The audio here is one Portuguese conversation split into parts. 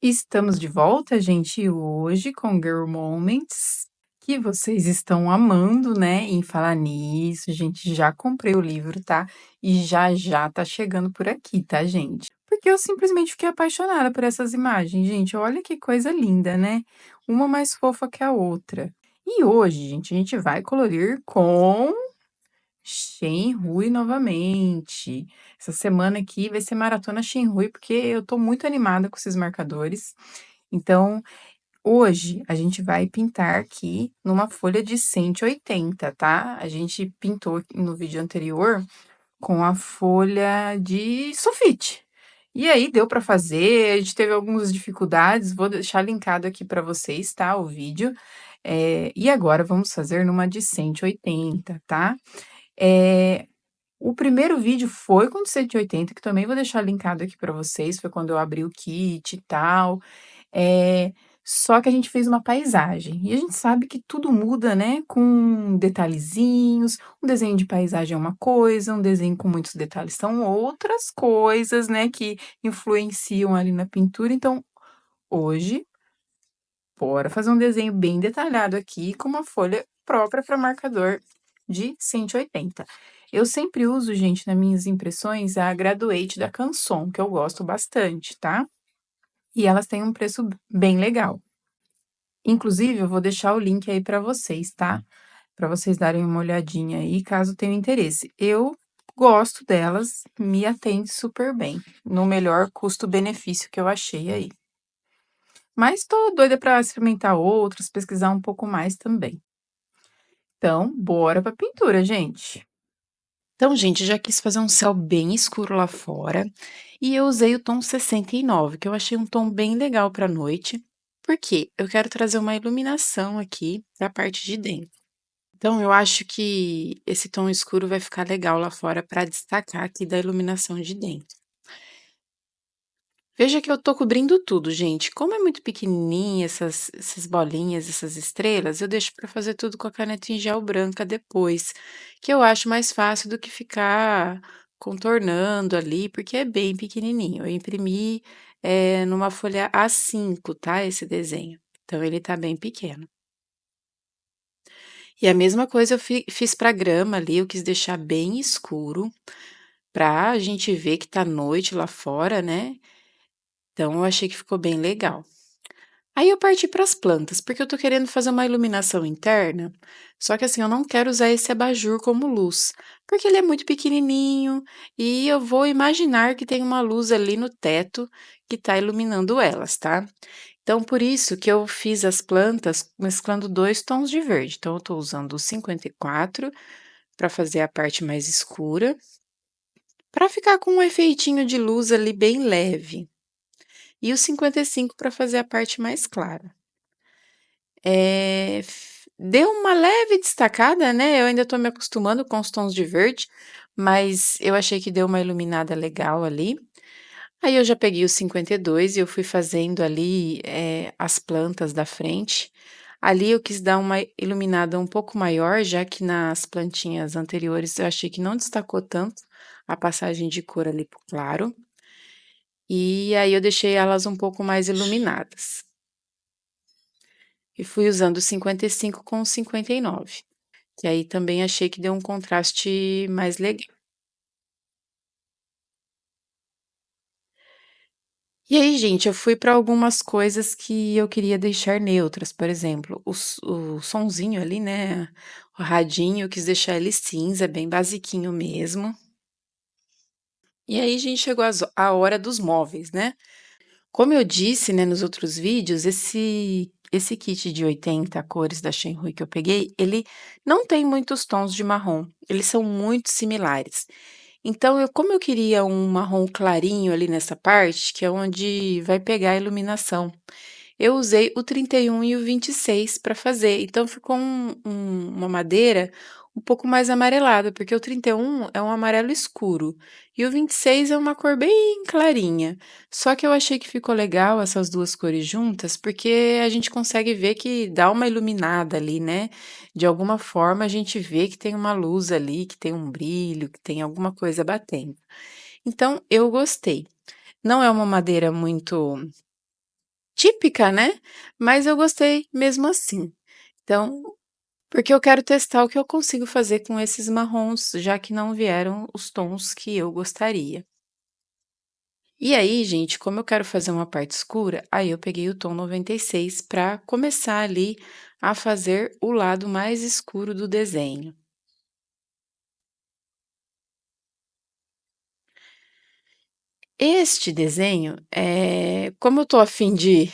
Estamos de volta, gente, hoje com Girl Moments, que vocês estão amando, né? Em falar nisso, gente, já comprei o livro, tá? E já já tá chegando por aqui, tá, gente? Porque eu simplesmente fiquei apaixonada por essas imagens, gente. Olha que coisa linda, né? Uma mais fofa que a outra. E hoje, gente, a gente vai colorir com Shenhui novamente. Essa semana aqui vai ser maratona Shenhui, porque eu tô muito animada com esses marcadores. Então, hoje a gente vai pintar aqui numa folha de 180, tá? A gente pintou no vídeo anterior com a folha de sulfite. E aí deu para fazer, a gente teve algumas dificuldades, vou deixar linkado aqui para vocês, tá? O vídeo. E agora vamos fazer numa de 180, tá? Eh, o primeiro vídeo foi com de 180, que também vou deixar linkado aqui para vocês, foi quando eu abri o kit e tal. Eh, Só que a gente fez uma paisagem, e a gente sabe que tudo muda, né, com detalhezinhos, um desenho de paisagem é uma coisa, um desenho com muitos detalhes são outras coisas, né, que influenciam ali na pintura. Então, hoje, bora fazer um desenho bem detalhado aqui com uma folha própria para marcador de 180. Eu sempre uso, gente, nas minhas impressões, a Graduate da Canson, que eu gosto bastante, tá? E elas têm um preço bem legal. Inclusive, eu vou deixar o link aí para vocês, tá? Para vocês darem uma olhadinha aí, caso tenham interesse. Eu gosto delas, me atende super bem, no melhor custo-benefício que eu achei aí. Mas tô doida para experimentar outras, pesquisar um pouco mais também. Então, bora pra pintura, gente. Então, gente, já quis fazer um céu bem escuro lá fora e eu usei o tom 69, que eu achei um tom bem legal para noite, porque eu quero trazer uma iluminação aqui da parte de dentro. Então, eu acho que esse tom escuro vai ficar legal lá fora para destacar aqui da iluminação de dentro. Veja que eu tô cobrindo tudo, gente. Como é muito pequenininha essas bolinhas, essas estrelas, eu deixo para fazer tudo com a caneta em gel branca depois, que eu acho mais fácil do que ficar contornando ali, porque é bem pequenininho. Eu imprimi, numa folha A5, tá, esse desenho. Então ele tá bem pequeno. E a mesma coisa eu fiz para grama ali, eu quis deixar bem escuro, pra gente ver que tá noite lá fora, né. Então eu achei que ficou bem legal. Aí eu parti para as plantas, porque eu tô querendo fazer uma iluminação interna, só que assim, eu não quero usar esse abajur como luz, porque ele é muito pequenininho e eu vou imaginar que tem uma luz ali no teto que está iluminando elas, tá? Então, por isso que eu fiz as plantas mesclando dois tons de verde. Então, eu tô usando o 54 para fazer a parte mais escura, para ficar com um efeitinho de luz ali bem leve, e o 55 para fazer a parte mais clara. Deu uma leve destacada, né, eu ainda tô me acostumando com os tons de verde, mas eu achei que deu uma iluminada legal ali. Aí eu já peguei o 52 e eu fui fazendo ali, as plantas da frente. Ali eu quis dar uma iluminada um pouco maior, já que nas plantinhas anteriores eu achei que não destacou tanto a passagem de cor ali para o claro, e aí eu deixei elas um pouco mais iluminadas. E fui usando o 55 com o 59. Que aí também achei que deu um contraste mais legal. E aí, gente, eu fui para algumas coisas que eu queria deixar neutras, por exemplo, o sonzinho ali, né, o radinho, eu quis deixar ele cinza, bem basiquinho mesmo. E aí, gente, chegou a hora dos móveis, né. Como eu disse, né, nos outros vídeos, esse kit de 80 cores da Shenhui que eu peguei, ele não tem muitos tons de marrom, eles são muito similares. Então como eu queria um marrom clarinho ali nessa parte, que é onde vai pegar a iluminação, eu usei o 31 e o 26 para fazer, então ficou uma madeira um pouco mais amarelada, porque o 31 é um amarelo escuro e o 26 é uma cor bem clarinha. Só que eu achei que ficou legal essas 2 cores juntas, porque a gente consegue ver que dá uma iluminada ali, né, de alguma forma a gente vê que tem uma luz ali, que tem um brilho, que tem alguma coisa batendo. Então eu gostei. Não é uma madeira muito típica, né, mas eu gostei mesmo assim. Então porque eu quero testar o que eu consigo fazer com esses marrons, já que não vieram os tons que eu gostaria. E aí, gente, como eu quero fazer uma parte escura, aí eu peguei o tom 96 para começar ali a fazer o lado mais escuro do desenho. Este desenho, como eu tô a fim de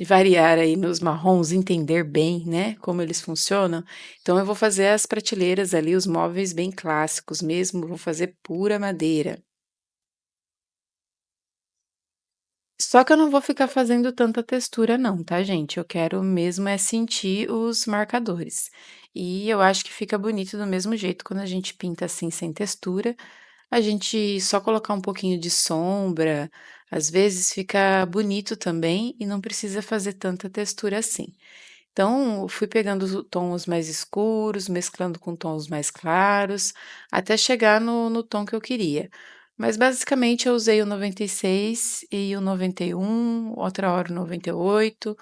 variar aí nos marrons, entender bem, né, como eles funcionam, então eu vou fazer as prateleiras ali, os móveis bem clássicos mesmo, vou fazer pura madeira. Só que eu não vou ficar fazendo tanta textura não, tá gente, eu quero mesmo é sentir os marcadores. E eu acho que fica bonito do mesmo jeito quando a gente pinta assim sem textura, a gente só colocar um pouquinho de sombra, às vezes fica bonito também e não precisa fazer tanta textura assim. Então, eu fui pegando os tons mais escuros, mesclando com tons mais claros, até chegar no tom que eu queria. Mas basicamente eu usei o 96 e o 91, outra hora o 98,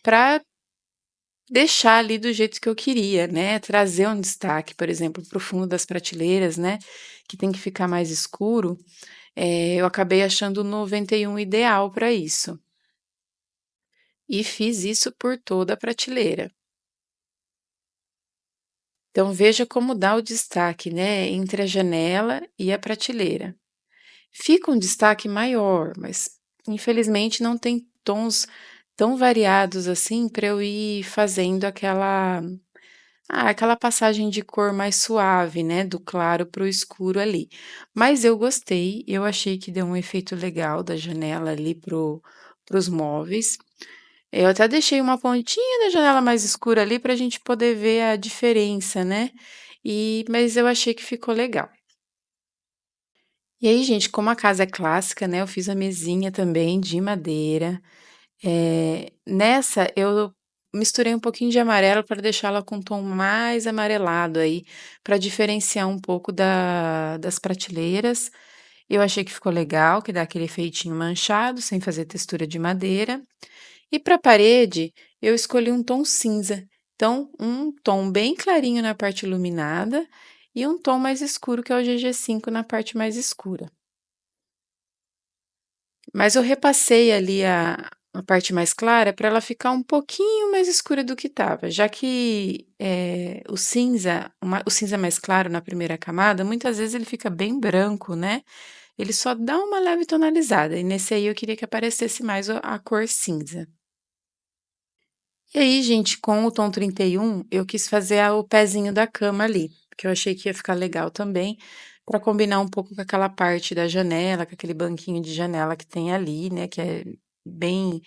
para deixar ali do jeito que eu queria, né? Trazer um destaque, por exemplo, para o fundo das prateleiras, né? Que tem que ficar mais escuro. Eu acabei achando o 91 ideal para isso. E fiz isso por toda a prateleira. Então veja como dá o destaque, né, entre a janela e a prateleira. Fica um destaque maior, mas infelizmente não tem tons tão variados assim para eu ir fazendo aquela passagem de cor mais suave, né, do claro para o escuro ali. Mas eu gostei, eu achei que deu um efeito legal da janela ali para os móveis. Eu até deixei uma pontinha da janela mais escura ali para a gente poder ver a diferença, né. Mas eu achei que ficou legal. E aí, gente, como a casa é clássica, né, eu fiz a mesinha também de madeira. Nessa eu misturei um pouquinho de amarelo para deixá-la com um tom mais amarelado aí, para diferenciar um pouco das prateleiras. Eu achei que ficou legal, que dá aquele efeitinho manchado, sem fazer textura de madeira. E para a parede, eu escolhi um tom cinza. Então, um tom bem clarinho na parte iluminada e um tom mais escuro, que é o GG5, na parte mais escura. Mas eu repassei ali a parte mais clara para ela ficar um pouquinho mais escura do que estava, já que o cinza mais claro na primeira camada, muitas vezes ele fica bem branco, né? Ele só dá uma leve tonalizada, e nesse aí eu queria que aparecesse mais a cor cinza. E aí, gente, com o tom 31, eu quis fazer o pezinho da cama ali, porque eu achei que ia ficar legal também, para combinar um pouco com aquela parte da janela, com aquele banquinho de janela que tem ali, né, que é bem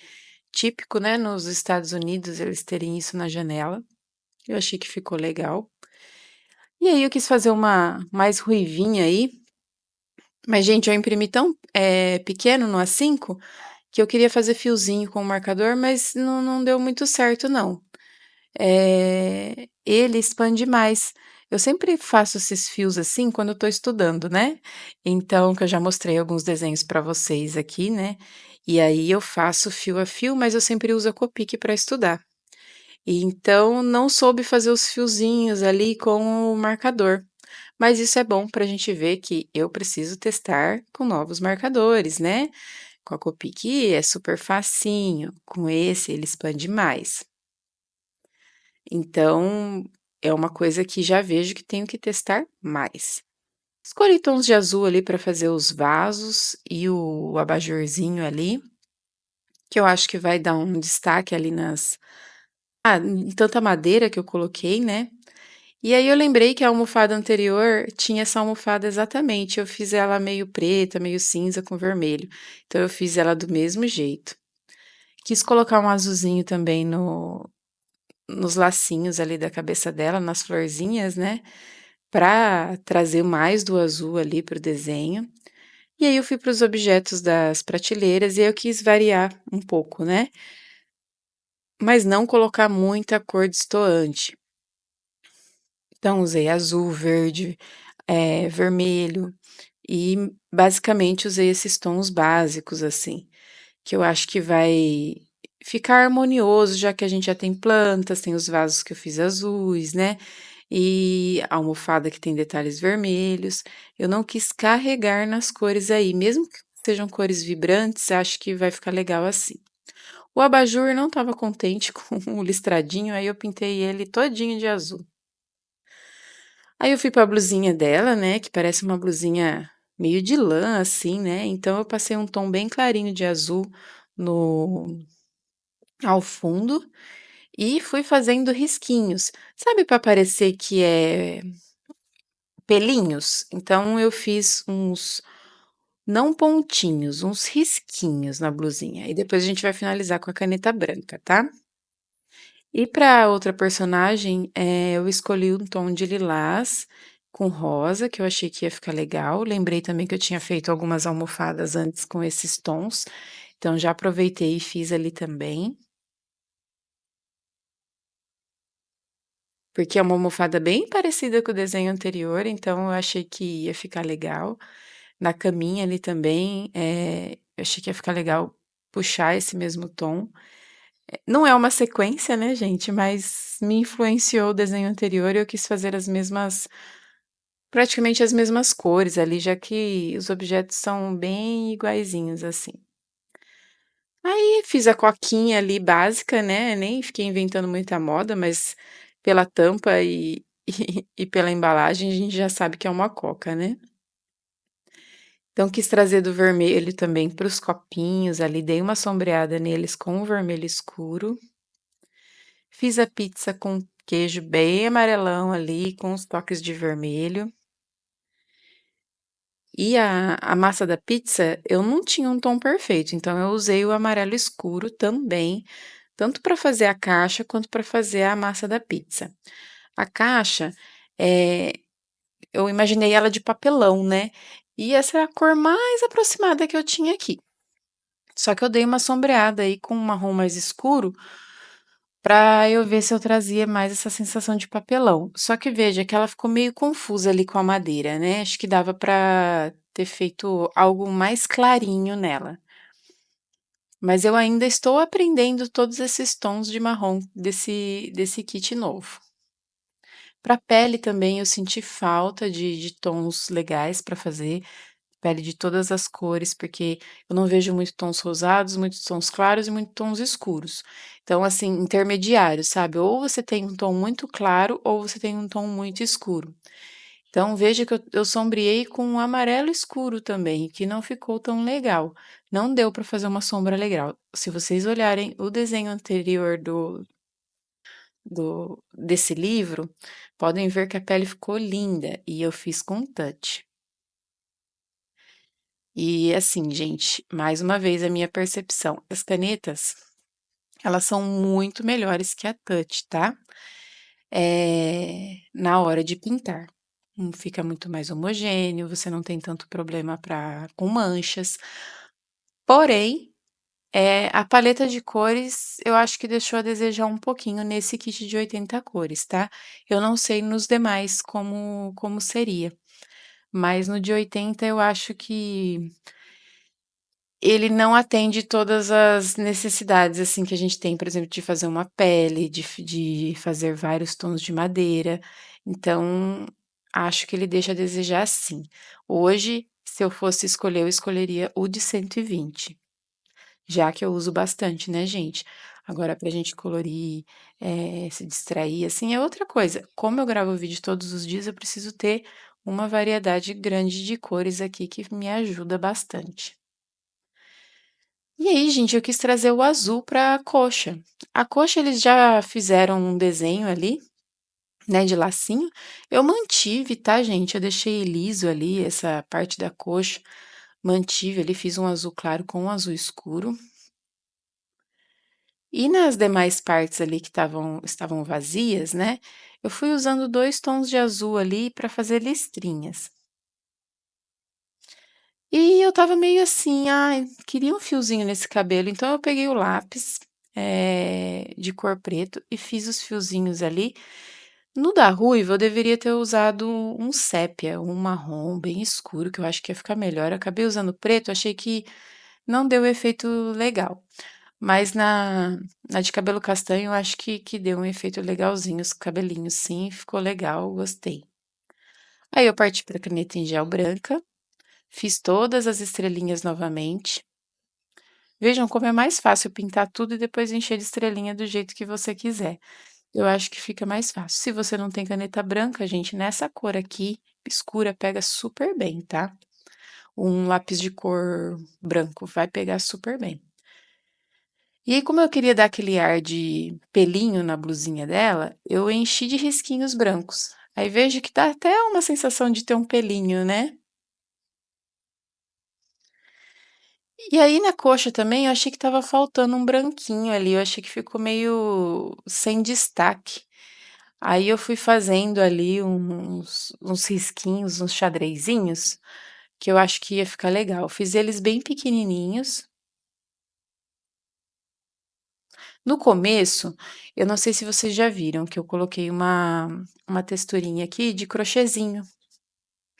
típico, né, nos Estados Unidos eles terem isso na janela. Eu achei que ficou legal. E aí eu quis fazer uma mais ruivinha aí, mas gente, eu imprimi tão pequeno no A5 que eu queria fazer fiozinho com o marcador, mas não deu muito certo não. Ele expande mais. Eu sempre faço esses fios assim quando eu estou estudando, né. Então, que eu já mostrei alguns desenhos para vocês aqui, né, e aí eu faço fio a fio, mas eu sempre uso a Copic para estudar. E então não soube fazer os fiozinhos ali com o marcador. Mas isso é bom para a gente ver que eu preciso testar com novos marcadores, né. Com a Copic é super facinho, com esse ele expande mais. Então, é uma coisa que já vejo que tenho que testar mais. Escolhi tons de azul ali para fazer os vasos e o abajurzinho ali, que eu acho que vai dar um destaque ali em tanta madeira que eu coloquei, né. E aí eu lembrei que a almofada anterior tinha essa almofada exatamente, eu fiz ela meio preta, meio cinza com vermelho, então eu fiz ela do mesmo jeito. Quis colocar um azulzinho também no nos lacinhos ali da cabeça dela, nas florzinhas, né, para trazer mais do azul ali para o desenho. E aí eu fui para os objetos das prateleiras e eu quis variar um pouco, né, mas não colocar muita cor destoante. Então usei azul, verde, vermelho e basicamente usei esses tons básicos, assim, que eu acho que vai ficar harmonioso, já que a gente já tem plantas, tem os vasos que eu fiz azuis, né? E a almofada que tem detalhes vermelhos. Eu não quis carregar nas cores aí, mesmo que sejam cores vibrantes, acho que vai ficar legal assim. O abajur não estava contente com o listradinho, aí eu pintei ele todinho de azul. Aí eu fui para a blusinha dela, né, que parece uma blusinha meio de lã assim, né? Então eu passei um tom bem clarinho de azul no ao fundo e fui fazendo risquinhos. Sabe, para parecer que é pelinhos? Então eu fiz uns não pontinhos, uns risquinhos na blusinha. E depois a gente vai finalizar com a caneta branca, tá? E para outra personagem, eu escolhi um tom de lilás com rosa, que eu achei que ia ficar legal. Lembrei também que eu tinha feito algumas almofadas antes com esses tons, então já aproveitei e fiz ali também. Porque é uma almofada bem parecida com o desenho anterior, então eu achei que ia ficar legal. Na caminha ali também, eu achei que ia ficar legal puxar esse mesmo tom. Não é uma sequência, né, gente, mas me influenciou o desenho anterior e eu quis fazer as mesmas praticamente as mesmas cores ali, já que os objetos são bem iguaizinhos, assim. Aí fiz a coquinha ali básica, né, nem fiquei inventando muita moda, mas pela tampa e e pela embalagem a gente já sabe que é uma coca, né. Então quis trazer do vermelho também para os copinhos ali, dei uma sombreada neles com o vermelho escuro. Fiz a pizza com queijo bem amarelão ali, com os toques de vermelho. E a massa da pizza, eu não tinha um tom perfeito, então eu usei o amarelo escuro também, tanto para fazer a caixa quanto para fazer a massa da pizza. A caixa, eh, eu imaginei ela de papelão, né, e essa é a cor mais aproximada que eu tinha aqui. Só que eu dei uma sombreada aí com um marrom mais escuro, para eu ver se eu trazia mais essa sensação de papelão. Só que veja que ela ficou meio confusa ali com a madeira, né, acho que dava para ter feito algo mais clarinho nela. Mas eu ainda estou aprendendo todos esses tons de marrom desse kit novo. Para pele também eu senti falta de tons legais para fazer, pele de todas as cores, porque eu não vejo muito tons rosados, muitos tons claros e muitos tons escuros. Então, assim, intermediário, sabe? Ou você tem um tom muito claro ou você tem um tom muito escuro. Então, veja que eu sombreei com um amarelo escuro também, que não ficou tão legal. Não deu para fazer uma sombra legal. Se vocês olharem o desenho anterior desse livro, podem ver que a pele ficou linda e eu fiz com touch. E assim, gente, mais uma vez a minha percepção, as canetas, elas são muito melhores que a touch, tá? Na hora de pintar. Fica muito mais homogêneo, você não tem tanto problema com manchas. Porém, a paleta de cores eu acho que deixou a desejar um pouquinho nesse kit de 80 cores, tá? Eu não sei nos demais como seria, mas no de 80 eu acho que ele não atende todas as necessidades, assim, que a gente tem, por exemplo, de fazer uma pele, de fazer vários tons de madeira, então acho que ele deixa a desejar sim. Hoje, se eu fosse escolher, eu escolheria o de 120, já que eu uso bastante, né, gente. Agora pra gente colorir, se distrair, assim, é outra coisa. Como eu gravo vídeo todos os dias, eu preciso ter uma variedade grande de cores aqui que me ajuda bastante. E aí, gente, eu quis trazer o azul para a coxa. A coxa eles já fizeram um desenho ali, né, de lacinho. Eu mantive, tá, gente? Eu deixei liso ali essa parte da coxa, mantive ali, fiz um azul claro com um azul escuro. E nas demais partes ali que estavam vazias, né, eu fui usando 2 tons de azul ali para fazer listrinhas. E eu estava meio assim: "Ai, queria um fiozinho nesse cabelo", então eu peguei o lápis, de cor preto e fiz os fiozinhos ali. No da ruiva eu deveria ter usado um sépia, um marrom bem escuro, que eu acho que ia ficar melhor. Eu acabei usando preto, achei que não deu efeito legal. Mas na de cabelo castanho eu acho que deu um efeito legalzinho, os cabelinhos sim, ficou legal, gostei. Aí eu parti para caneta em gel branca, fiz todas as estrelinhas novamente. Vejam como é mais fácil pintar tudo e depois encher de estrelinha do jeito que você quiser. Eu acho que fica mais fácil. Se você não tem caneta branca, gente, nessa cor aqui, escura, pega super bem, tá? Um lápis de cor branco vai pegar super bem. E aí, como eu queria dar aquele ar de pelinho na blusinha dela, eu enchi de risquinhos brancos. Aí vejo que dá até uma sensação de ter um pelinho, né? E aí na coxa também eu achei que estava faltando um branquinho ali, eu achei que ficou meio sem destaque. Aí eu fui fazendo ali uns risquinhos, uns xadrezinhos, que eu acho que ia ficar legal. Fiz eles bem pequenininhos. No começo, eu não sei se vocês já viram que eu coloquei uma texturinha aqui de crochêzinho.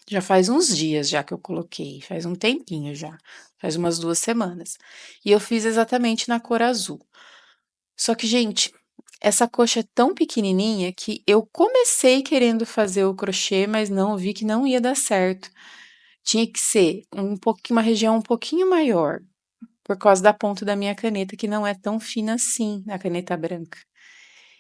Já faz uns dias já que eu coloquei, faz um tempinho já, faz umas 2 semanas. E eu fiz exatamente na cor azul. Só que, gente, essa coxa é tão pequenininha que eu comecei querendo fazer o crochê, mas não vi que não ia dar certo. Tinha que ser uma região um pouquinho maior, por causa da ponta da minha caneta, que não é tão fina assim, a caneta branca.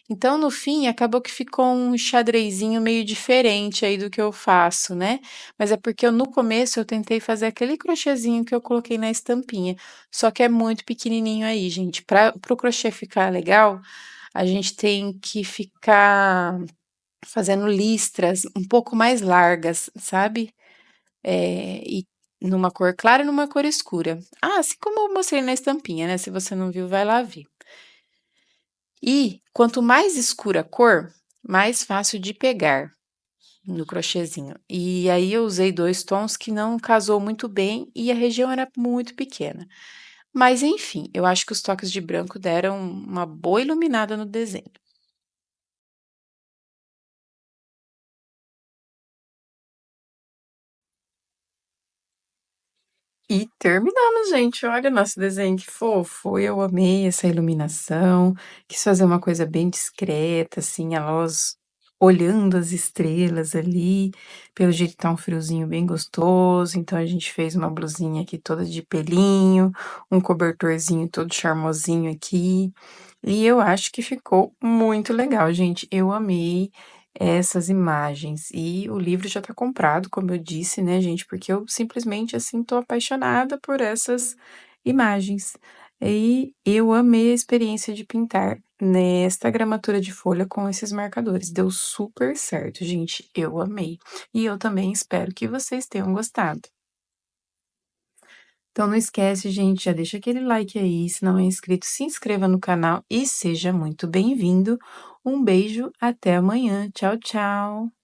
Então, no fim, acabou que ficou um xadrezinho meio diferente aí do que eu faço, né? Mas é porque no começo eu tentei fazer aquele crochêzinho que eu coloquei na estampinha, só que é muito pequenininho aí, gente. Para o crochê ficar legal, a gente tem que ficar fazendo listras um pouco mais largas, sabe? E numa cor clara e numa cor escura. Ah, assim como eu mostrei na estampinha, né? Se você não viu, vai lá ver. E quanto mais escura a cor, mais fácil de pegar no crochêzinho. E aí eu usei 2 tons que não casou muito bem e a região era muito pequena. Mas enfim, eu acho que os toques de branco deram uma boa iluminada no desenho. E terminamos, gente. Olha o nosso desenho, que fofo. Eu amei essa iluminação. Quis fazer uma coisa bem discreta, assim, a luz olhando as estrelas ali. Pelo jeito tá um friozinho bem gostoso. Então a gente fez uma blusinha aqui toda de pelinho, um cobertorzinho todo charmosinho aqui. E eu acho que ficou muito legal, gente. Eu amei essas imagens. E o livro já tá comprado, como eu disse, né, gente, porque eu simplesmente, assim, tô apaixonada por essas imagens. E eu amei a experiência de pintar nesta gramatura de folha com esses marcadores. Deu super certo, gente. Eu amei. E eu também espero que vocês tenham gostado. Então não esquece, gente, já deixa aquele like aí, se não é inscrito, se inscreva no canal e seja muito bem-vindo. Um beijo, até amanhã. Tchau, tchau.